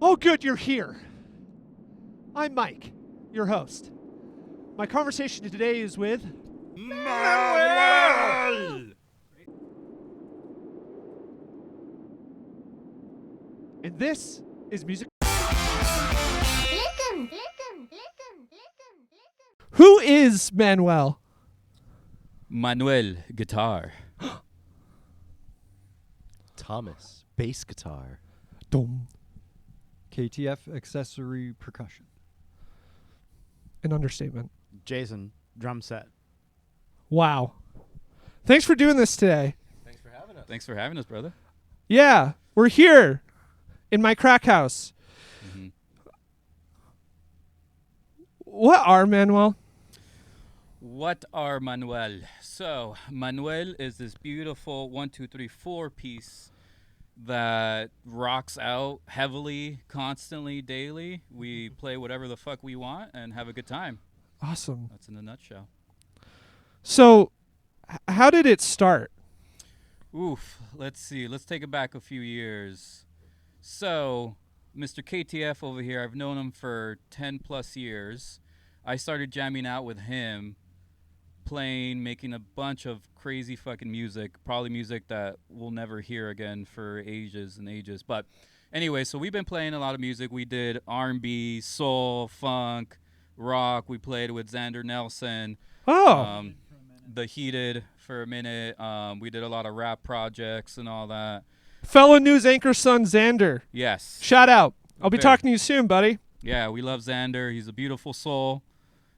Oh, good, you're here. I'm Mike, your host. My conversation today is with Manuel! and this is music. Who is Manuel? Manuel, guitar. Thomas, bass guitar. Dum. KTF, accessory percussion. An understatement. Jason, drum set. Wow. Thanks for doing this today. Thanks for having us. Thanks for having us, brother. Yeah, we're here in my crack house. Mm-hmm. What are Manuel? What are Manuel? So, Manuel is this beautiful 1, 2, 3, 4 piece that rocks out heavily, constantly, daily. We play whatever the fuck we want and have a good time. Awesome. That's in a nutshell. So, how did it start? Oof. Let's see. Let's take it back a few years. So, Mr. KTF over here, I've known him for 10 plus years. I started jamming out with him, playing, making a bunch of crazy fucking music, probably music that we'll never hear again for ages and ages. But anyway, so we've been playing a lot of music. We did R&B, soul, funk, rock. We played with Xander Nelson. Oh. The Heated for a minute. We did a lot of rap projects and all that. Fellow news anchor son Xander. Yes. Shout out. I'll be Very. talking to you soon, buddy. Yeah, we love Xander. He's a beautiful soul,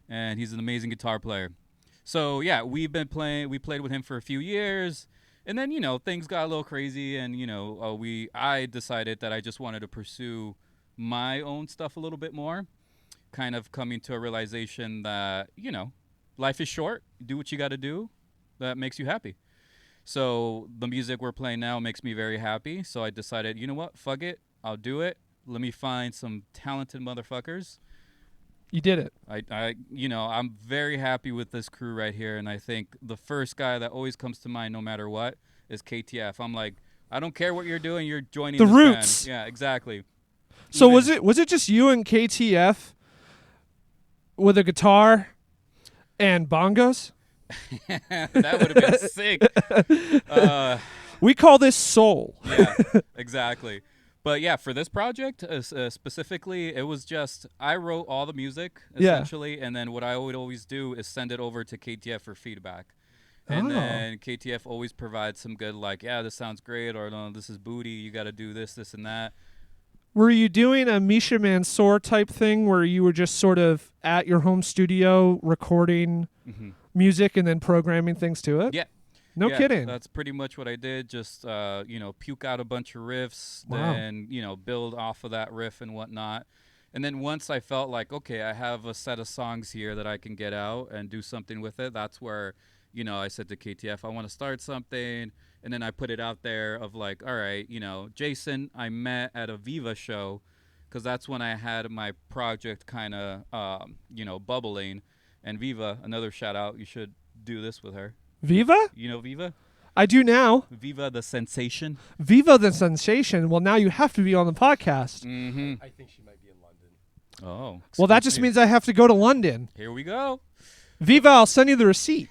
and he's an amazing guitar player. So, yeah, we played with him for a few years, and then, things got a little crazy, and, I decided that I just wanted to pursue my own stuff a little bit more, kind of coming to a realization that, life is short. Do what you got to do that makes you happy. So the music we're playing now makes me very happy, so I decided, you know what, fuck it, I'll do it. Let me find some talented motherfuckers. You did it. I'm very happy with this crew right here, and I think the first guy that always comes to mind, no matter what, is KTF. I'm like, I don't care what you're doing, you're joining The this roots. band. Yeah, exactly. So was it just you and KTF with a guitar and bongos? That would have been sick. We call this soul. Yeah, exactly. But yeah, for this project specifically, it was just I wrote all the music essentially, and then what I would always do is send it over to KTF for feedback, and then KTF always provides some good yeah, this sounds great, or no, this is booty, you got to do this and that. Were you doing a Misha Mansour type thing where you were just sort of at your home studio recording music and then programming things to it? Yeah. No kidding. That's pretty much what I did. Just, puke out a bunch of riffs, Wow. then, build off of that riff and whatnot. And then once I felt like, okay, I have a set of songs here that I can get out and do something with it, that's where, I said to KTF, I want to start something. And then I put it out there of like, all right, Jason, I met at a Viva show because that's when I had my project kind of, bubbling. And Viva, another shout out, you should do this with her. Viva? You know Viva? I do now. Viva the Sensation. Viva the Sensation. Well, now you have to be on the podcast. Mm-hmm. I think she might be in London. Oh. Well, that excuse just me. means I have to go to London. Here we go. Viva, I'll send you the receipt.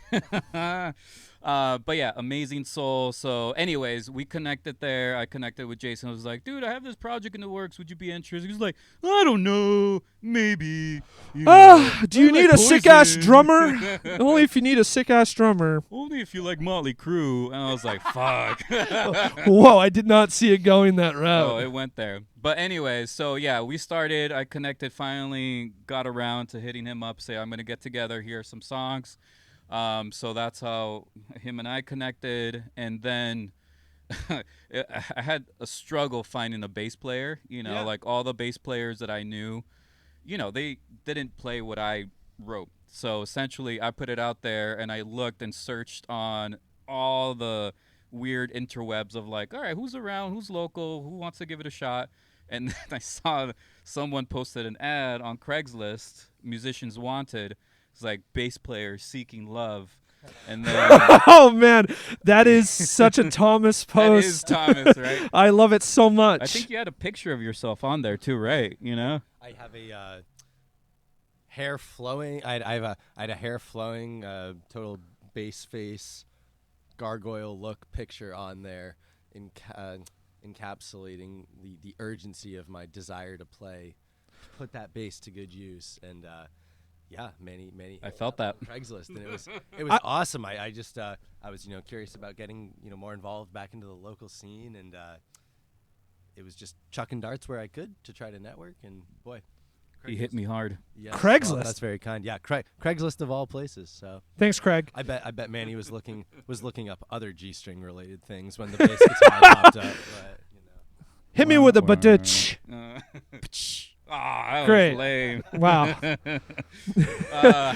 But yeah, amazing soul. So anyways, we connected there. I connected with Jason. I was like, dude, I have this project in the works. Would you be interested? He was like, I don't know. Maybe. Do you need a sick-ass drummer? Only if you need a sick-ass drummer. Only if you like Motley Crue. And I was like, fuck. Whoa, I did not see it going that route. Oh, it went there. But anyways, so yeah, we started. I connected, finally got around to hitting him up, say, I'm going to get together, hear some songs. So that's how him and I connected. And then I had a struggle finding a bass player, like all the bass players that I knew, they didn't play what I wrote. So essentially I put it out there and I looked and searched on all the weird interwebs of like, all right, who's around, who's local, who wants to give it a shot. And then I saw someone posted an ad on Craigslist, musicians wanted. It's like bass player seeking love. And then Oh man, that is such a Thomas that is post. Thomas, right? I love it so much. I think you had a picture of yourself on there too, right? You know? I have a hair flowing. I had a hair flowing, total bass face, gargoyle look picture on there, encapsulating the urgency of my desire to play, to put that bass to good use. And yeah, many. I felt that. On Craigslist, and it was awesome. I just I was curious about getting more involved back into the local scene, and it was just chucking darts where I could to try to network. And boy, He hit me hard. yes, Craigslist. well, that's very kind. Yeah, Craigslist of all places. So Thanks, Craig. I bet Manny was looking up other G-string related things when the bass guitar popped up. But, Hit me with a baditch. That Great. was lame. Wow. Uh,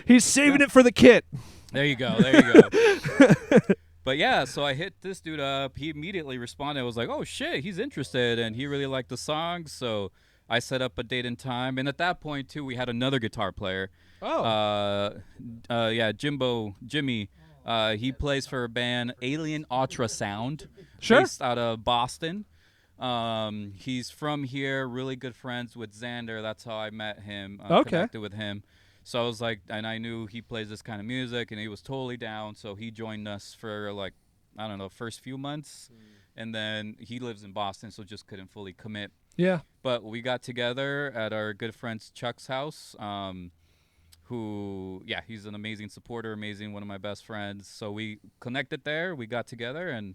He's saving it for the kit. There you go. But yeah, so I hit this dude up. He immediately responded. I was like, oh, shit, he's interested. And he really liked the song. So I set up a date and time. And at that point, too, we had another guitar player. Yeah, Jimmy. He plays for a band, Alien Ultrasound, Sure. based out of Boston. He's from here, really good friends with Xander. That's how I met him, Okay. connected with him. So I was like, and I knew he plays this kind of music, and he was totally down. So he joined us for like, I don't know, first few months. And then he lives in Boston, so just couldn't fully commit. Yeah. But we got together at our good friend's Chuck's house, who, yeah, he's an amazing supporter, one of my best friends. So we connected there, we got together, and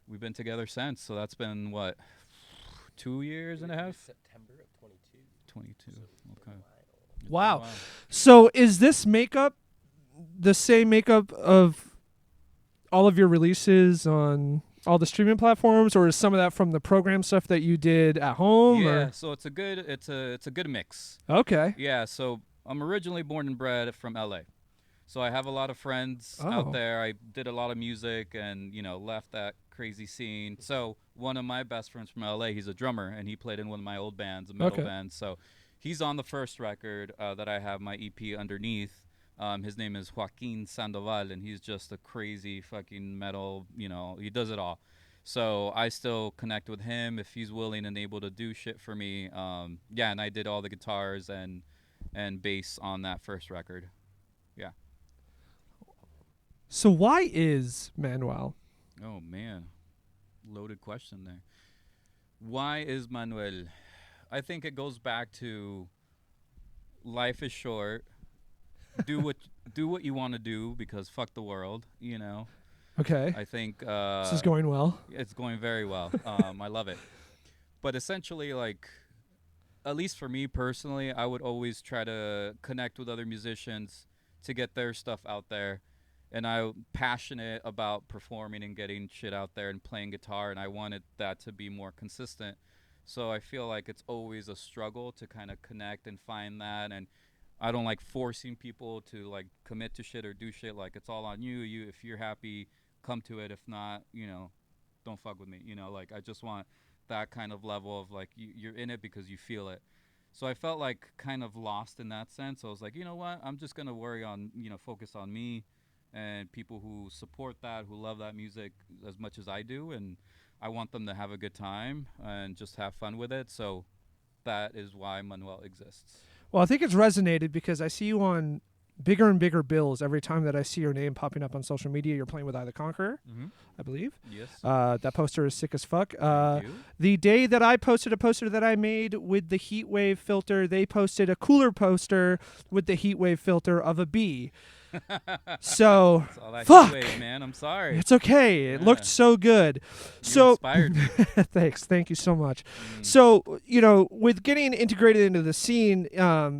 we've been together since. So that's been, what, 2 years and a half? September of 22. 22, okay. It's been a Wow. while. So is this makeup the same makeup of all of your releases on all the streaming platforms, or is some of that from the program stuff that you did at home? Yeah, Or? so it's a good mix. Okay. Yeah, so I'm originally born and bred from LA. So I have a lot of friends Oh. out there. I did a lot of music and, left that crazy scene. So one of my best friends from LA, he's a drummer, and he played in one of my old bands, a metal Okay. band. So he's on the first record that I have my EP underneath. His name is Joaquin Sandoval, and he's just a crazy fucking metal, he does it all. So I still connect with him if he's willing and able to do shit for me. Yeah, and I did all the guitars and bass on that first record. Yeah. So why is Manuel? Oh, man. Loaded question there. Why is Manuel? I think it goes back to life is short. Do what you want to do, because fuck the world, Okay. I think This is going well. it's going very well. I love it. But essentially, like, at least for me personally, I would always try to connect with other musicians to get their stuff out there. And I'm passionate about performing and getting shit out there and playing guitar, and I wanted that to be more consistent. So I feel like it's always a struggle to kind of connect and find that. And I don't like forcing people to like commit to shit or do shit. Like, it's all on you. If you're happy, come to it. If not, don't fuck with me. Like, I just want that kind of level of like you're in it because you feel it. So I felt like kind of lost in that sense. I was like, you know what? I'm just gonna focus on me and people who support that, who love that music as much as I do, and I want them to have a good time and just have fun with it. So that is why Manuel exists. Well, I think it's resonated because I see you on bigger and bigger bills every time that I see your name popping up on social media. You're playing with Eye the Conqueror, I believe. Yes. That poster is sick as fuck. Thank you. The day that I posted a poster that I made with the heat wave filter, they posted a cooler poster with the heat wave filter of a bee. So It's all that fuck. heat wave, man. I'm sorry. It's okay. It looked Yeah. so good. You So inspired me. thanks. Thank you so much. So, with getting integrated into the scene,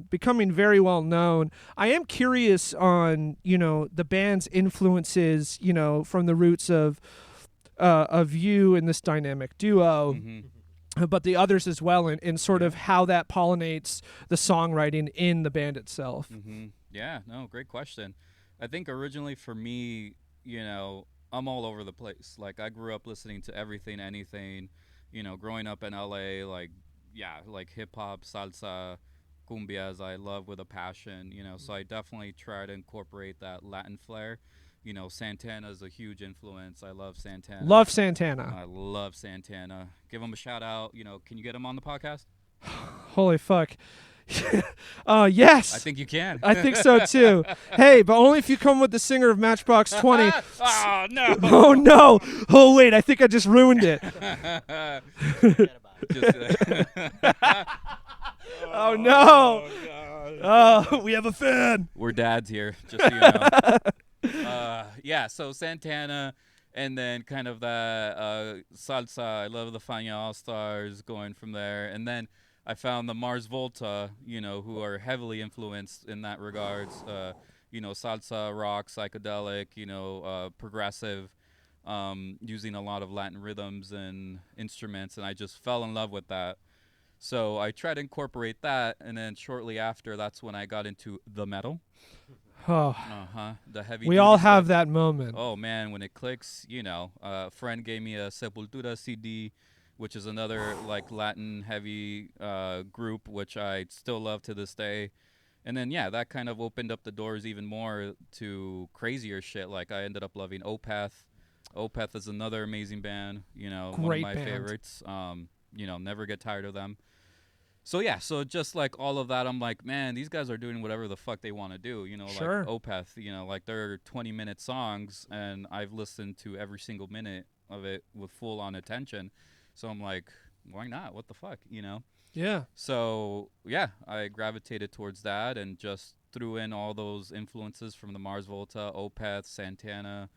becoming very well known, I am curious on, the band's influences, from the roots of you and this dynamic duo, but the others as well, and sort of how that pollinates the songwriting in the band itself. Yeah, no, great question. I think originally for me, I'm all over the place. Like, I grew up listening to everything, anything, growing up in LA, like hip hop, salsa, cumbias I love with a passion, so I definitely try to incorporate that Latin flair. Santana is a huge influence. I love Santana. Love Santana. I love Santana. Give him a shout out. Can you get him on the podcast? Holy fuck. Yes. I think you can. I think so too. Hey, but only if you come with the singer of Matchbox 20. Oh, no. Oh no. Oh wait, I think I just ruined it. Oh no. Oh, we have a fan. We're dads here, just so you know. Yeah, so Santana, and then kind of the salsa. I love the Fania All-Stars going from there. And then I found the Mars Volta, who are heavily influenced in that regards. Salsa, rock, psychedelic, progressive, using a lot of Latin rhythms and instruments. And I just fell in love with that. So I tried to incorporate that. And then shortly after, that's when I got into the metal. Oh, The heavy. we all duty have stuff. that moment. Oh man, when it clicks, a friend gave me a Sepultura CD, which is another like Latin heavy group, which I still love to this day. And then that kind of opened up the doors even more to crazier shit. Like I ended up loving Opeth. Opeth is another amazing band. One of Great my band. favorites. Never get tired of them. So just like all of that, I'm like, man, these guys are doing whatever the fuck they want to do. Sure. Like Opeth, like they're 20-minute songs, and I've listened to every single minute of it with full-on attention. So I'm like, why not? What the fuck, Yeah. So, I gravitated towards that and just threw in all those influences from the Mars Volta, Opeth, Santana,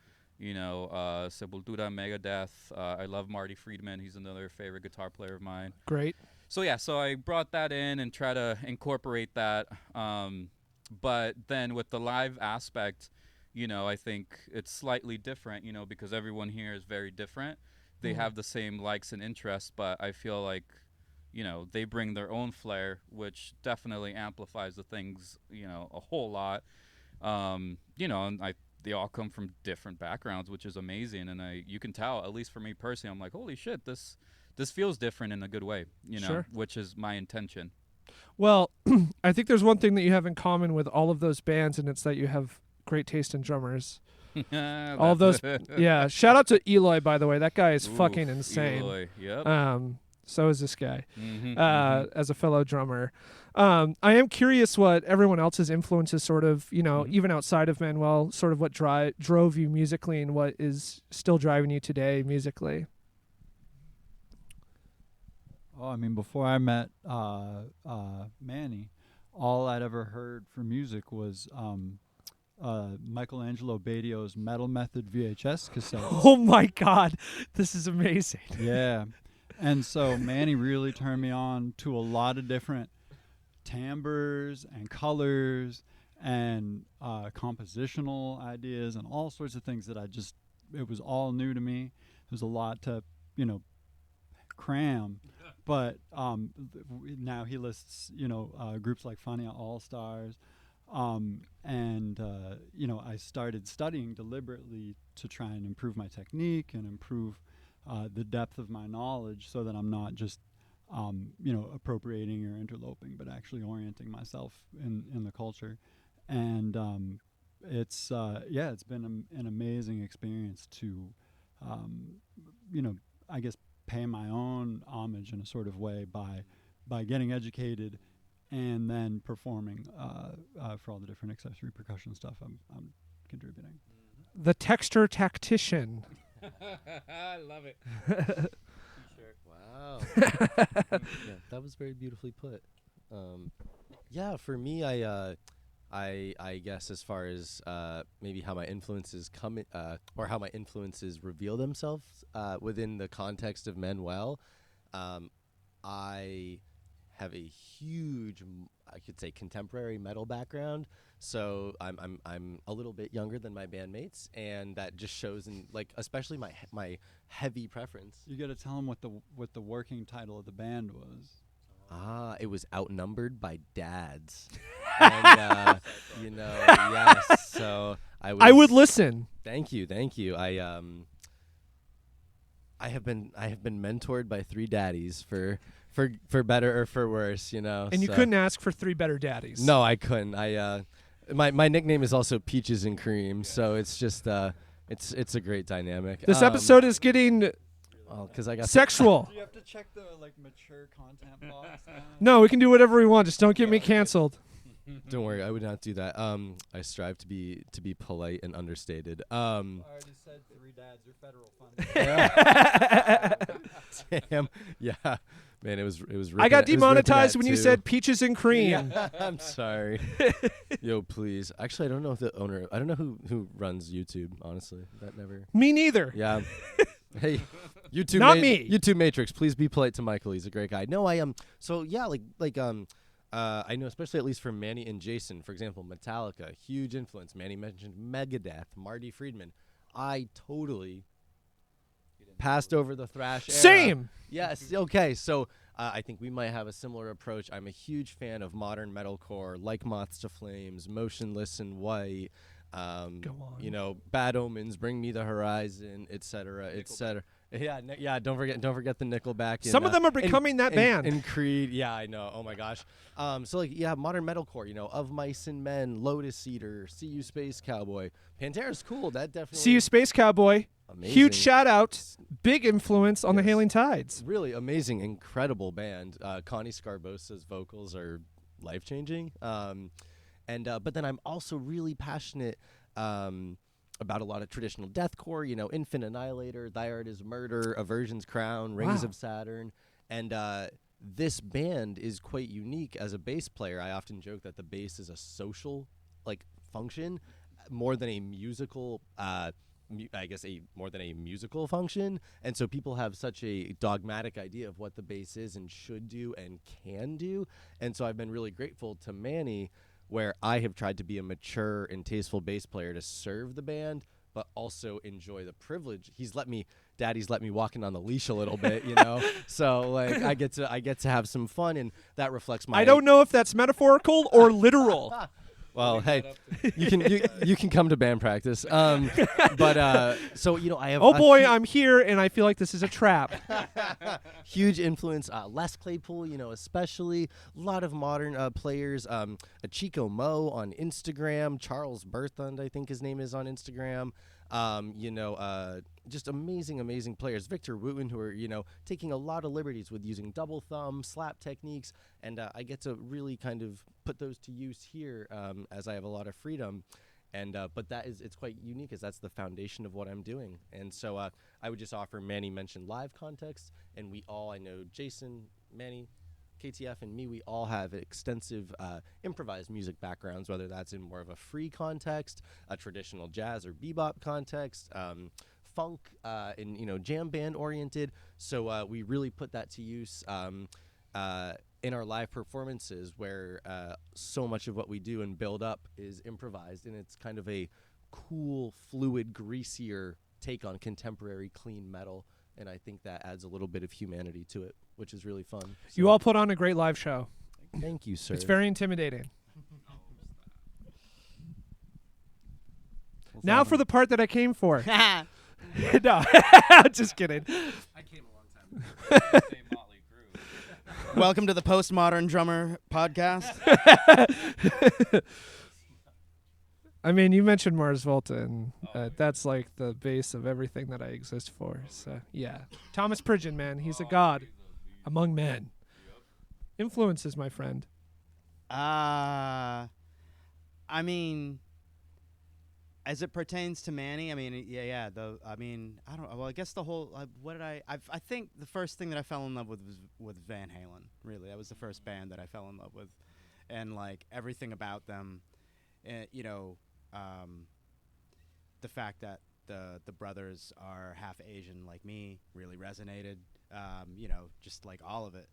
Sepultura, Megadeth. I love Marty Friedman. He's another favorite guitar player of mine. Great. So I brought that in and try to incorporate that. But then with the live aspect, I think it's slightly different, because everyone here is very different. They have the same likes and interests, but I feel like, they bring their own flair, which definitely amplifies the things, a whole lot. And they all come from different backgrounds, which is amazing. And you can tell, at least for me personally, I'm like, holy shit, this feels different in a good way, Sure. which is my intention. Well, I think there's one thing that you have in common with all of those bands, and it's that you have great taste in drummers. All of those. Yeah. Shout out to Eloy, by the way. That guy is fucking insane. Eloy, yep. So is this guy, Mm-hmm, as a fellow drummer. I am curious what everyone else's influences sort of, even outside of Manuel, sort of what drove you musically and what is still driving you today musically. Oh, I mean, before I met Manny, all I'd ever heard for music was Michelangelo Badio's Metal Method VHS cassettes. Oh my God, this is amazing. Yeah. And so Manny really turned me on to a lot of different timbres and colors and compositional ideas and all sorts of things that it was all new to me. There's a lot to, cram. But now he lists, groups like Fania All-Stars. I started studying deliberately to try and improve my technique and improve the depth of my knowledge so that I'm not just, appropriating or interloping, but actually orienting myself in the culture. And it's been an amazing experience to, I guess, pay my own homage in a sort of way by getting educated and then performing for all the different accessory percussion stuff I'm contributing. The texture tactician. I love it. Wow. Yeah, that was very beautifully put. For me, I guess as far as maybe how my influences come in, or how my influences reveal themselves within the context of Manuel, I have a huge, I could say, contemporary metal background. So I'm a little bit younger than my bandmates, and that just shows in especially my heavy preference. You got to tell them what the working title of the band was. It was Outnumbered by Dads. And, yes. So I would listen. Thank you. I have been mentored by 3 daddies for for better or for worse, you know. And you couldn't ask for 3 better daddies. No, I couldn't. My nickname is also Peaches and Cream, so it's just it's a great dynamic. This episode is getting because I got sexual. Do you have to check the mature content box? No, we can do whatever we want. Just don't get me canceled. Don't worry, I would not do that. I strive to be polite and understated. I already said 3 dads are federal funded. Damn. Yeah. Man, it was ripping, I got it was ripping demonetized that when you too. said peaches and cream. I'm sorry. Yo, please. Actually, I don't know if the owner. I don't know who runs YouTube. Honestly, that never. Me neither. Yeah. Hey, YouTube. Not me. YouTube Matrix. Please be polite to Michael. He's a great guy. No, I am. So yeah, I know, especially at least for Manny and Jason, for example, Metallica, huge influence. Manny mentioned Megadeth, Marty Friedman. I totally passed over the thrash era. Same. Yes. Okay. So I think we might have a similar approach. I'm a huge fan of modern metalcore, like Moths to Flames, Motionless in White. Go on. You know, Bad Omens, Bring Me the Horizon, etc., etc. Yeah. Don't forget the Nickelback. Some of them are becoming that band. And Creed. Yeah, I know. Oh my gosh. So modern metalcore. You know, Of Mice and Men, Lotus Eater, See You Space Cowboy. Pantera's cool. That definitely. See You Space Cowboy. Amazing. Huge shout out. Big influence on the Hailing Tides. Really amazing, incredible band. Connie Scarbosa's vocals are life changing. But then I'm also really passionate about a lot of traditional deathcore. You know, Infant Annihilator, Thy Art Is Murder, Aversion's Crown, Rings Wow. of Saturn, and this band is quite unique. As a bass player, I often joke that the bass is a social function more than a musical. More than a musical function. And so people have such a dogmatic idea of what the bass is and should do and can do. And so I've been really grateful to Manny, where I have tried to be a mature and tasteful bass player to serve the band, but also enjoy the privilege. Daddy's let me walking on the leash a little bit, you know. So I get to have some fun, and that reflects my. I don't know if that's metaphorical or literal. Well, hey, you can come to band practice. So you know, I have. Oh boy, I'm here, and I feel like this is a trap. Huge influence. Les Claypool, you know, especially a lot of modern players. Chico Mo on Instagram. Charles Berthund, I think his name is on Instagram. Just amazing players. Victor Wooten, who are, you know, taking a lot of liberties with using double thumb, slap techniques, and I get to really kind of put those to use here as I have a lot of freedom. And but it's quite unique, as that's the foundation of what I'm doing. And so I would just offer, Manny mentioned live context, and I know Jason, Manny, KTF, and me, we all have extensive improvised music backgrounds, whether that's in more of a free context, a traditional jazz or bebop context, funk, and, you know, jam band oriented. So we really put that to use in our live performances, where so much of what we do and build up is improvised, and it's kind of a cool, fluid, greasier take on contemporary clean metal. And I think that adds a little bit of humanity to it, which is really fun. So You all put on a great live show. thank you, sir. It's very intimidating. Now for the part that I came for. No, just kidding. I came a long time ago. Say Motley Crue. Welcome to the Postmodern Drummer Podcast. I mean, you mentioned Mars Volta, and that's like the base of everything that I exist for. So, yeah. Thomas Pridgeon, man. He's a god among men. Influences, my friend. I mean, as it pertains to Manny, I mean, yeah. I don't. Well, I guess the whole. I think the first thing that I fell in love with was with Van Halen. Really, that was the first band that I fell in love with, and like everything about them, you know. The fact that the brothers are half Asian like me really resonated, you know, just like all of it.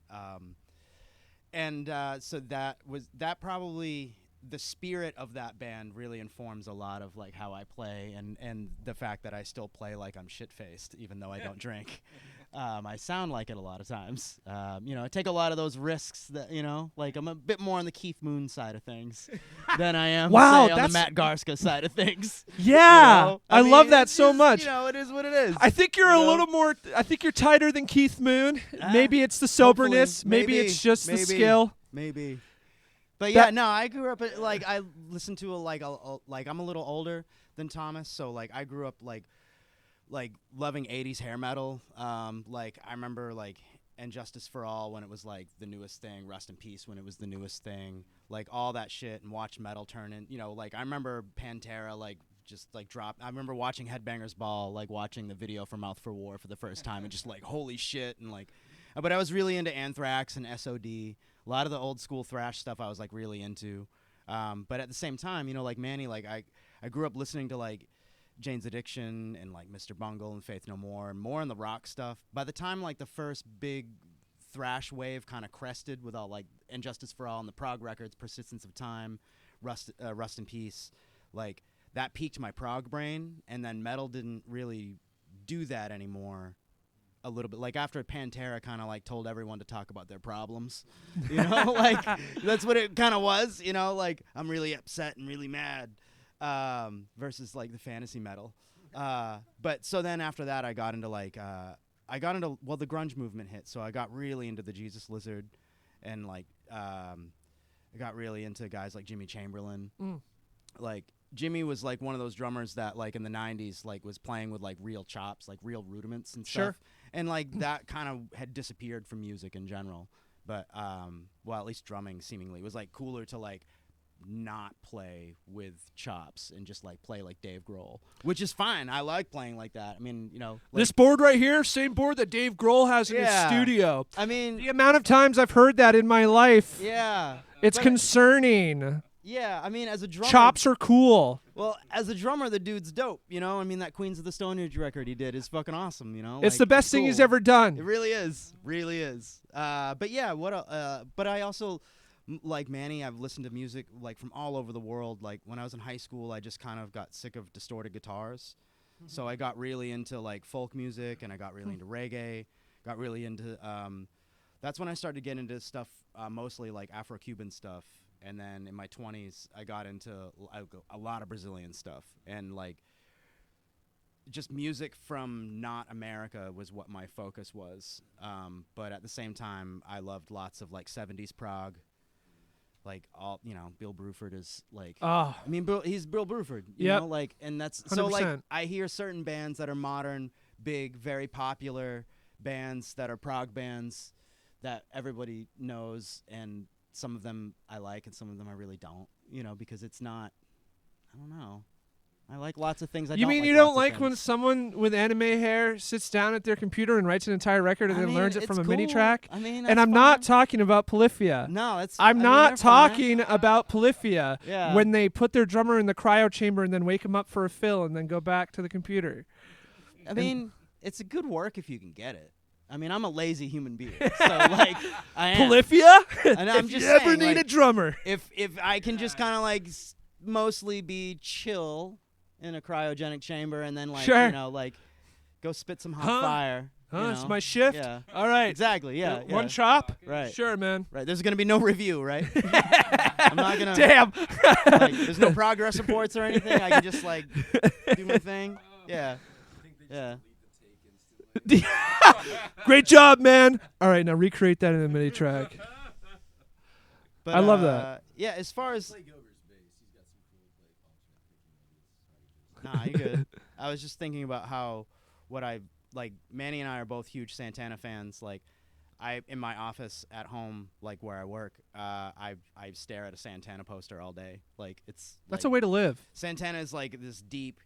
So that probably, the spirit of that band really informs a lot of like how I play, and the fact that I still play like I'm shit-faced even though I don't drink. I sound like it a lot of times. I take a lot of those risks that, like I'm a bit more on the Keith Moon side of things than I am Wow, say, on the that's- Matt Garska side of things. Yeah, I love mean, that it's so just, much. It is what it is. I think you're you a know? little more. I think you're tighter than Keith Moon. Ah, Maybe it's the soberness. Maybe maybe, it's just the maybe. skill. Maybe. But That- yeah, no, I grew up like I listened to like I'm a little older than Thomas, so like I grew up like loving 80s hair metal. Like I remember like And Justice for All when it was like the newest thing, Rest in Peace when it was the newest thing, like all that shit, and watch metal turn in, like I remember Pantera like just like drop. I remember watching Headbangers Ball, like watching the video for Mouth for War for the first time and just like holy shit, and like but I was really into Anthrax and SOD. A lot of the old school thrash stuff I was like really into. But at the same time, like Manny, like I grew up listening to like Jane's Addiction and like Mr. Bungle and Faith No More and more on the rock stuff. By the time like the first big thrash wave kind of crested with all like And Justice for All and the prog records, Persistence of Time, Rust in Peace, like that piqued my prog brain, and then metal didn't really do that anymore. A little bit like after Pantera kind of like told everyone to talk about their problems, like that's what it kind of was, like I'm really upset and really mad, versus like the fantasy metal. But so then after that I got into like the grunge movement hit, so I got really into the Jesus Lizard, and like I got really into guys like Jimmy Chamberlain. Like Jimmy was like one of those drummers that like in the 90s like was playing with like real chops, like real rudiments and stuff. Sure. And like that kind of had disappeared from music in general. But at least drumming seemingly was like cooler to like not play with chops and just like play like Dave Grohl, which is fine. I like playing like that. I mean, like, This board right here, same board that Dave Grohl has in his Yeah. studio. I mean, The amount of times I've heard that in my life, yeah. it's But- concerning. Yeah, I mean, as a drummer, Chops are cool. Well, as a drummer, the dude's dope. I mean, that Queens of the Stone Age record he did is fucking awesome. It's like, the best thing he's cool. ever done. It really is, really is. But yeah, but I also like Manny. I've listened to music like from all over the world. Like when I was in high school, I just kind of got sick of distorted guitars, so I got really into like folk music, and I got really into reggae. Got really into. That's when I started to get into stuff, mostly like Afro-Cuban stuff. And then in my 20s, I got into a lot of Brazilian stuff. And, like, just music from not America was what my focus was. But at the same time, I loved lots of, like, 70s prog. Like, Bill Bruford is, like... Oh, I mean, he's Bill Bruford, you Yep. know? Like, and that's... So, like, 100%. I hear certain bands that are modern, big, very popular bands that are prog bands that everybody knows, and... Some of them I like, and some of them I really don't. Because it's not. I don't know. I like lots of things. you mean you don't like when someone with anime hair sits down at their computer and writes an entire record and then learns it from a mini track? I mean, And I'm not talking about Polyphia. No, that's. I'm not they're fine. talking about Polyphia Yeah. when they put their drummer in the cryo chamber and then wake him up for a fill and then go back to the computer. I mean, it's a good work if you can get it. I mean, I'm a lazy human being, so like I am. Polyphia? And I'm if just you ever saying, need like, a drummer. If I can just kind of like mostly be chill in a cryogenic chamber, and then like Sure. like go spit some hot Huh? fire. It's my shift? Yeah. All right. Exactly. Yeah. One chop? Right. Sure, man. Right. There's gonna be no review, right? I'm not gonna. Damn. Like, there's no progress reports or anything. I can just like do my thing. Yeah. Yeah. Great job, man. All right, now recreate that in a mini track. But, I love that. Yeah. As far as. Nah, you're good. I was just thinking about how like Manny and I are both huge Santana fans. Like I in my office at home, like where I work, I stare at a Santana poster all day. Like it's That's like, a way to live. Santana is like this deep,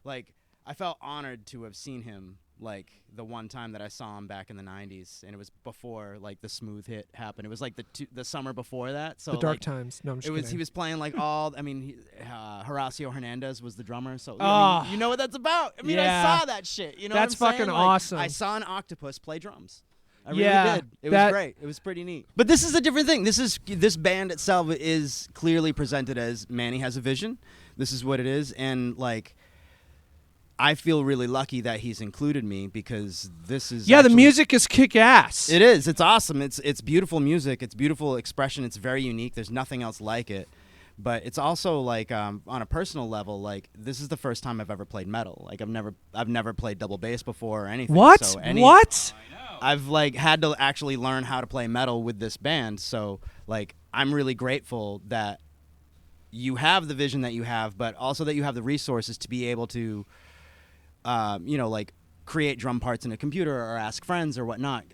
like I felt honored to have seen him like the one time that I saw him back in the 90s, and it was before like the Smooth hit happened. It was like the summer before that. So The dark like, times. No, I'm just it was kidding. he was playing like all. I mean, Horacio Hernandez was the drummer, so Ah. you know what that's about. I mean, Yeah. I saw that shit. You know, That's what I'm saying? fucking Like, awesome. I saw an octopus play drums. I Yeah, really did. It that- was great. It was pretty neat. But this is a different thing. This band itself is clearly presented as Manny has a vision. This is what it is, and like I feel really lucky that he's included me because this is the actually- music is kick ass. It is. It's awesome. It's beautiful music. It's beautiful expression. It's very unique. There's nothing else like it. But it's also like on a personal level, like this is the first time I've ever played metal. Like I've never played double bass before or anything. What? So What? I've like had to actually learn how to play metal with this band. So like I'm really grateful that you have the vision that you have, but also that you have the resources to be able to, like create drum parts in a computer or ask friends or whatnot.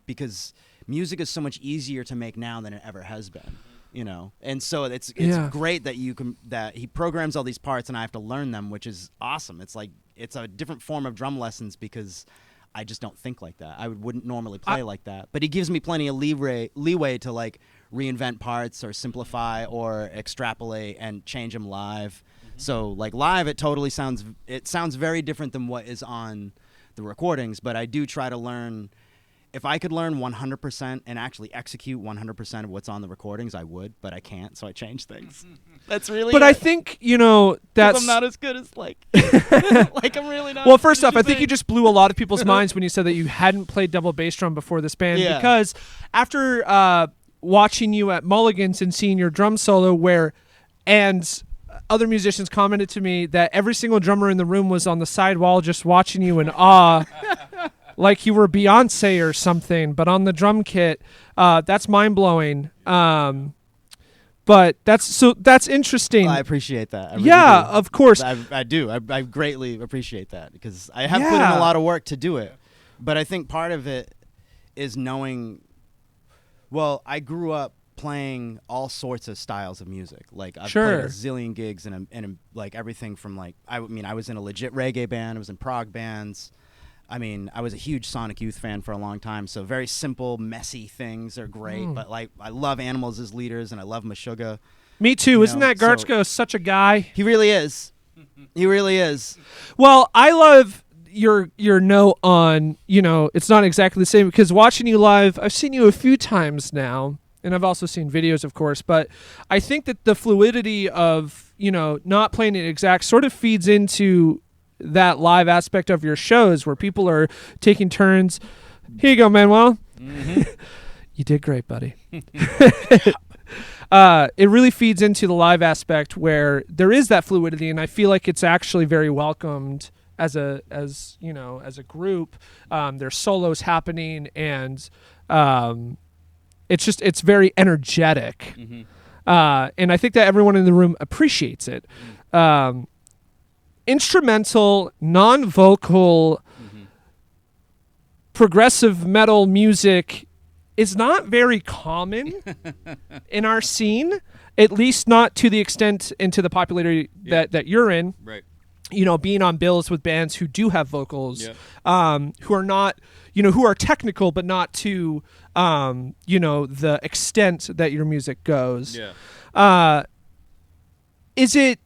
Because music is so much easier to make now than it ever has been. And so it's great that that he programs all these parts and I have to learn them, which is awesome. It's like it's a different form of drum lessons because I just don't think like that. I wouldn't normally play like that. But he gives me plenty of leeway to like reinvent parts or simplify or extrapolate and change them live. So like live, it sounds very different than what is on the recordings. But I do try to learn. If I could learn 100% and actually execute 100% of what's on the recordings, I would, but I can't, so I change things. That's really. But I think that's. I'm not as good as like I'm really not. Well, first off, I think you just blew a lot of people's minds when you said that you hadn't played double bass drum before this band. Yeah. Because after watching you at Mulligan's and seeing your drum solo, and other musicians commented to me that every single drummer in the room was on the side wall just watching you in awe. Like you were Beyonce or something, but on the drum kit, that's mind-blowing. But that's interesting. I appreciate that. I really do. Of course. I do. I greatly appreciate that because I have put in a lot of work to do it. But I think part of it is knowing. Well, I grew up playing all sorts of styles of music. Like I've played a zillion gigs and like everything from like I was in a legit reggae band. I was in prog bands. I mean, I was a huge Sonic Youth fan for a long time, so very simple, messy things are great. But like, I love Animals as leaders, and I love Meshuggah. Me too. Isn't that Garchko such a guy? He really is. He really is. Well, I love your note on it's not exactly the same because watching you live, I've seen you a few times now, and I've also seen videos, of course. But I think that the fluidity of not playing it exact sort of feeds into that live aspect of your shows where people are taking turns. Here you go, Manuel. Mm-hmm. You did great, buddy. It really feeds into the live aspect where there is that fluidity, and I feel like it's actually very welcomed as a group. There's solos happening, and it's very energetic. Mm-hmm. And I think that everyone in the room appreciates it. Instrumental, non-vocal, progressive metal music is not very common in our scene, at least not to the extent and to the popularity that you're in. Right. Being on bills with bands who do have vocals, who are not, who are technical, but not to, the extent that your music goes. Yeah. Is it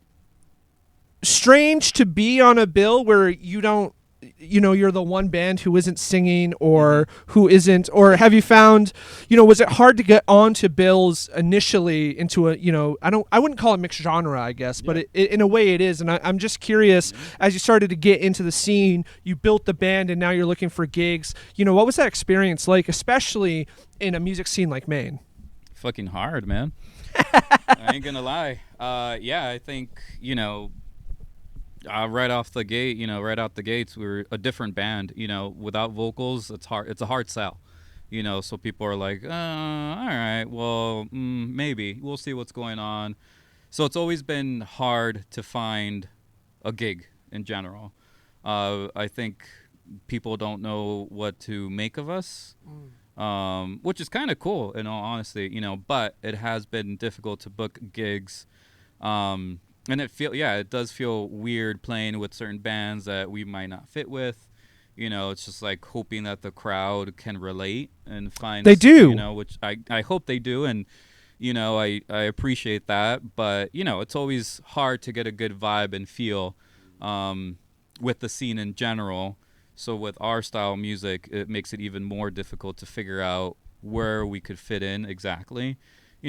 strange to be on a bill where you don't you're the one band who isn't singing or who isn't, or have you found was it hard to get onto bills initially into a I wouldn't call it mixed genre, I guess, but it, in a way it is, and I'm just curious, as you started to get into the scene, you built the band and now you're looking for gigs, what was that experience like, especially in a music scene like Maine? Fucking hard, man. I ain't gonna lie. I think right off the gate, right out the gates, we were a different band. Without vocals, it's hard. It's a hard sell. So people are like, all right, well, maybe we'll see what's going on. So it's always been hard to find a gig in general. I think people don't know what to make of us, which is kind of cool in all honesty, but it has been difficult to book gigs. And it does feel weird playing with certain bands that we might not fit with. It's just like hoping that the crowd can relate and find. They do. Which I hope they do, and I appreciate that. But it's always hard to get a good vibe and feel with the scene in general. So with our style of music, it makes it even more difficult to figure out where we could fit in exactly.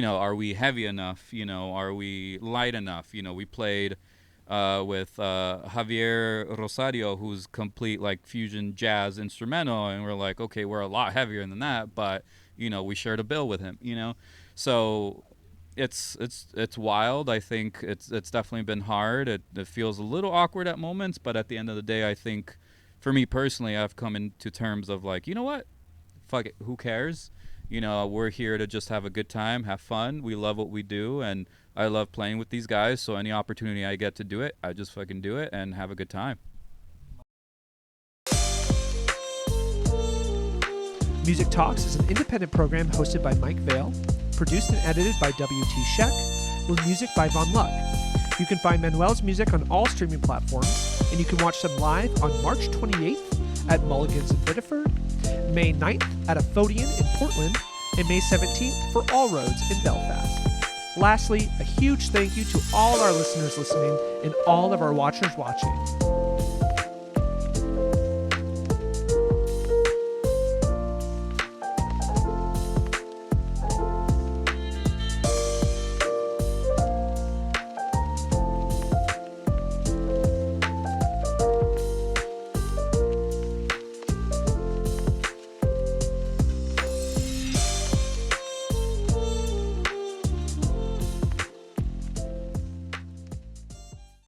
Are we heavy enough? Are we light enough? We played with Javier Rosario, who's complete like fusion jazz instrumental, and we're like, okay, we're a lot heavier than that, but we shared a bill with him, so it's wild. I think it's definitely been hard. It feels a little awkward at moments, but at the end of the day, I think for me personally, I've come into terms of like, you know what, fuck it, who cares? We're here to just have a good time, have fun. We love what we do, and I love playing with these guys, so any opportunity I get to do it, I just fucking do it and have a good time. Music Talks is an independent program hosted by Mike Vale, produced and edited by W.T. Sheck, with music by Von Luck. You can find Manuel's music on all streaming platforms, and you can watch them live on March 28th at Mulligan's in Biddeford, May 9th at Aphodian in Portland, and May 17th for All Roads in Belfast. Lastly, a huge thank you to all our listeners listening and all of our watchers watching.